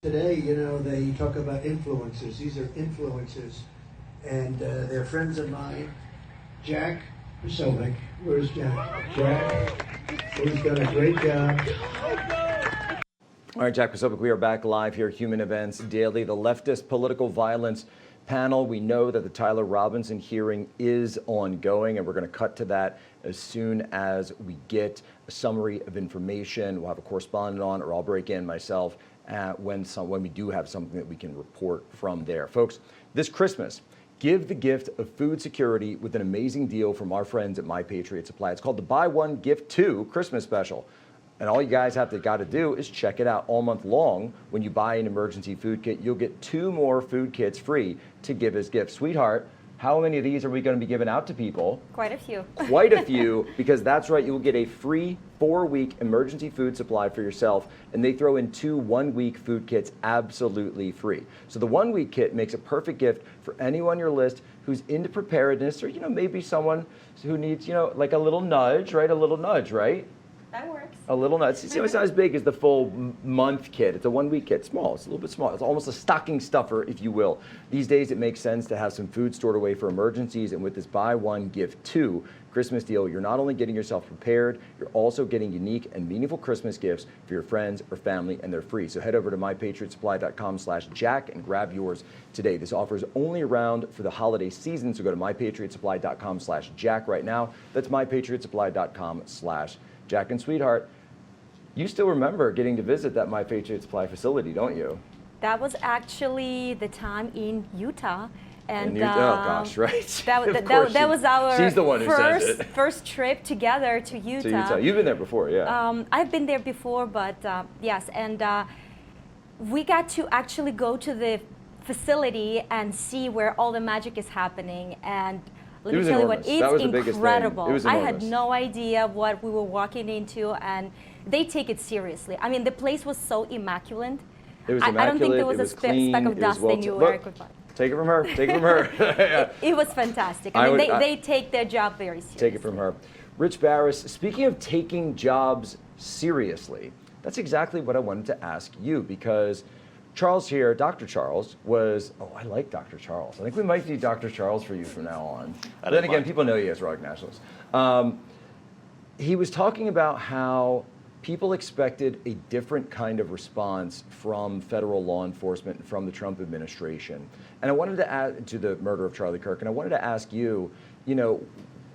Today, you know, they talk about influencers. These are influencers, and they're friends of mine. Jack Posobiec. Where's Jack? Jack, who's done a great job. All right, Jack Posobiec, we are back live here, Human Events Daily, the leftist political violence panel. We know that the Tyler Robinson hearing is ongoing, and we're going to cut to that as soon as we get a summary of information. We'll have a correspondent on, or I'll break in myself when we do have something that we can report from there. Folks, this Christmas, give the gift of food security with an amazing deal from our friends at My Patriot Supply. It's called the Buy One, Gift Two Christmas Special. And all you guys got to do is check it out all month long. When you buy an emergency food kit, you'll get 2 more food kits free to give as gifts. Sweetheart, how many of these are we going to be giving out to people? Quite a few. Quite a few, because that's right, you will get a free 4-week emergency food supply for yourself, and they throw in 2 one-week food kits absolutely free. So the 1-week kit makes a perfect gift for anyone on your list who's into preparedness, or maybe someone who needs, like a little nudge, right? A little nudge, right? That works. A little nuts. It's not as big as the full month kit. It's a 1-week kit. Small. It's a little bit small. It's almost a stocking stuffer, if you will. These days, it makes sense to have some food stored away for emergencies. And with this buy one, give 2 Christmas deal, you're not only getting yourself prepared, you're also getting unique and meaningful Christmas gifts for your friends or family, and they're free. So head over to mypatriotsupply.com/Jack and grab yours today. This offer is only around for the holiday season, so go to mypatriotsupply.com/Jack right now. That's mypatriotsupply.com/Jack. And sweetheart, you still remember getting to visit that My Patriot Supply facility, don't you? That was actually the time in Utah. And oh gosh, right. That was our She's the one who says it. first trip together to Utah. You've been there before, yeah. I've been there before, but yes. And we got to actually go to the facility and see where all the magic is happening. And let me tell you what, it's incredible. I had no idea what we were walking into, and they take it seriously. I mean, the place was so immaculate. It was immaculate. I don't think there was a speck of dust they knew where it could find. Take it from her. Take it from her. It was fantastic. I mean, they take their job very seriously. Take it from her. Rich Baris, speaking of taking jobs seriously, that's exactly what I wanted to ask you, because Charles here, Dr. Charles, was, I like Dr. Charles. I think we might need Dr. Charles for you from now on. But then again, people know you as Rogue Nationalist. He was talking about how people expected a different kind of response from federal law enforcement and from the Trump administration. And I wanted to add to the murder of Charlie Kirk, and I wanted to ask you,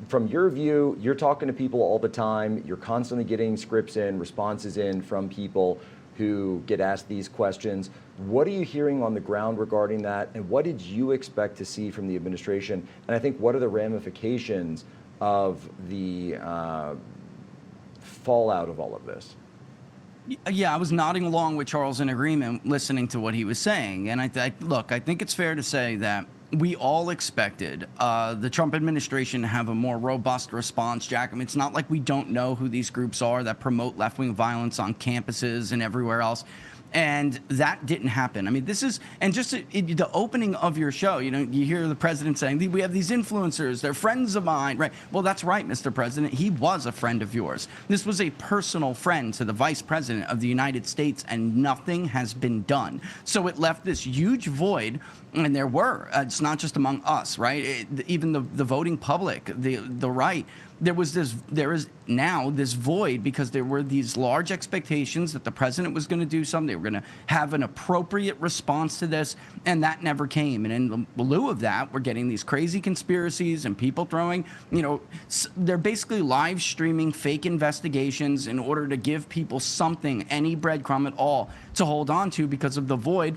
from your view, you're talking to people all the time, you're constantly getting scripts in, responses in from people who get asked these questions. What are you hearing on the ground regarding that, and what did you expect to see from the administration? And I think, what are the ramifications of the fallout of all of this? Yeah, I was nodding along with Charles in agreement, listening to what he was saying. And I think it's fair to say that we all expected the Trump administration to have a more robust response, Jack. I mean, it's not like we don't know who these groups are that promote left-wing violence on campuses and everywhere else. And that didn't happen. I mean, this is, and just the opening of your show, you hear the president saying, we have these influencers, they're friends of mine, right? Well, that's right, Mr. President. He was a friend of yours. This was a personal friend to the vice president of the United States, and nothing has been done. So it left this huge void. And there were, it's not just among us, right? Even the voting public, the right, there is now this void because there were these large expectations that the president was going to do something. They were going to have an appropriate response to this, and that never came. And in lieu of that, we're getting these crazy conspiracies and people throwing, they're basically live streaming fake investigations in order to give people something, any breadcrumb at all, to hold on to because of the void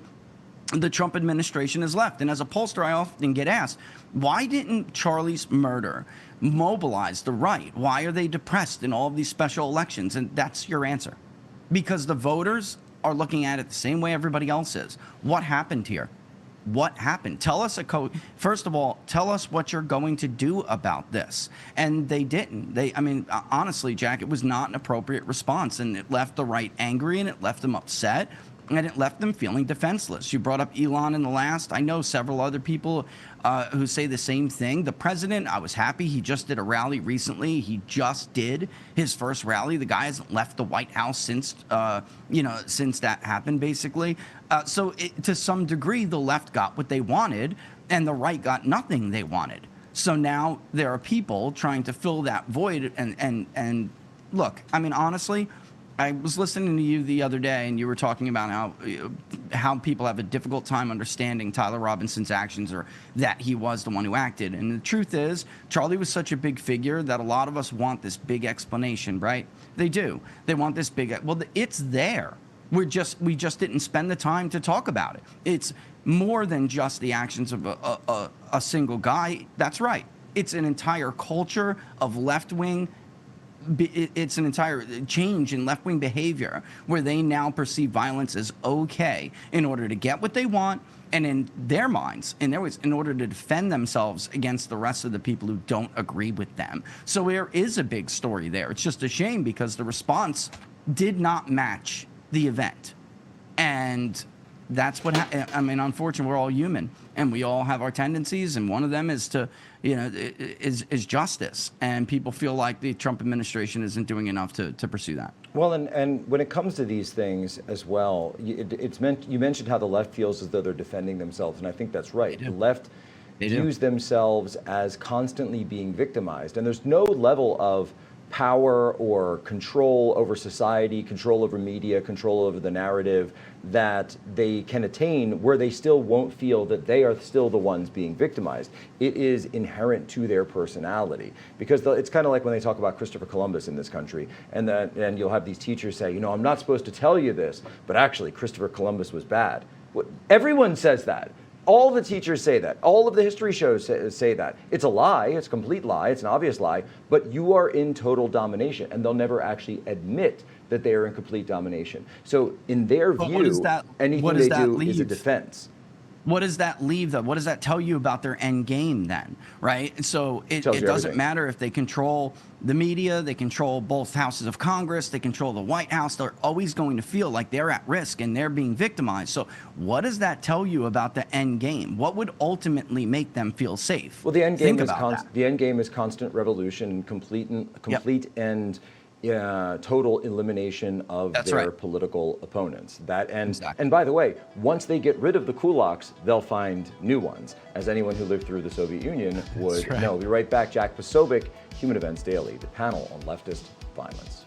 the Trump administration has left. And as a pollster, I often get asked, why didn't Charlie's murder mobilize the right? Why are they depressed in all of these special elections? And that's your answer. Because the voters are looking at it the same way everybody else is. What happened here? What happened? Tell us first of all, tell us what you're going to do about this. And they didn't. Honestly, Jack, it was not an appropriate response, and it left the right angry and it left them upset. and it left them feeling defenseless. You brought up Elon in the last. I know several other people who say the same thing. The president, I was happy. He just did a rally recently. He just did his first rally. The guy hasn't left the White House since, since that happened, basically. So to some degree, the left got what they wanted, and the right got nothing they wanted. So now there are people trying to fill that void. And look, I mean, honestly, I was listening to you the other day, and you were talking about how people have a difficult time understanding Tyler Robinson's actions, or that he was the one who acted. And the truth is, Charlie was such a big figure that a lot of us want this big explanation, right? They do. They want this big. Well, it's there. We just didn't spend the time to talk about it. It's more than just the actions of a single guy. That's right. It's an entire culture of left-wing. It's an entire change in left-wing behavior where they now perceive violence as okay in order to get what they want, and in their minds, in order to defend themselves against the rest of the people who don't agree with them. So there is a big story there. It's just a shame because the response did not match the event. And that's what I mean, unfortunately, we're all human, and we all have our tendencies, and one of them is to, is justice. And people feel like the Trump administration isn't doing enough to pursue that. Well, and when it comes to these things as well, you mentioned how the left feels as though they're defending themselves, and I think that's right. The left views themselves as constantly being victimized, and there's no level of power or control over society, control over media, control over the narrative that they can attain where they still won't feel that they are still the ones being victimized. It is inherent to their personality, because it's kind of like when they talk about Christopher Columbus in this country, and you'll have these teachers say, I'm not supposed to tell you this, but actually Christopher Columbus was bad. Everyone says that. All the teachers say that. All of the history shows say that. It's a lie. It's a complete lie. It's an obvious lie. But you are in total domination, and they'll never actually admit that they are in complete domination. So in their view, anything they do is a defense. What does that leave them? What does that tell you about their end game then, right? So it doesn't matter if they control the media, they control both houses of Congress, they control the White House. They're always going to feel like they're at risk and they're being victimized. So what does that tell you about the end game? What would ultimately make them feel safe? Well, the end game is constant revolution, complete and total elimination of their political opponents. And by the way, once they get rid of the kulaks, they'll find new ones, as anyone who lived through the Soviet Union would know. We'll be right back. Jack Posobiec, Human Events Daily, the panel on leftist violence.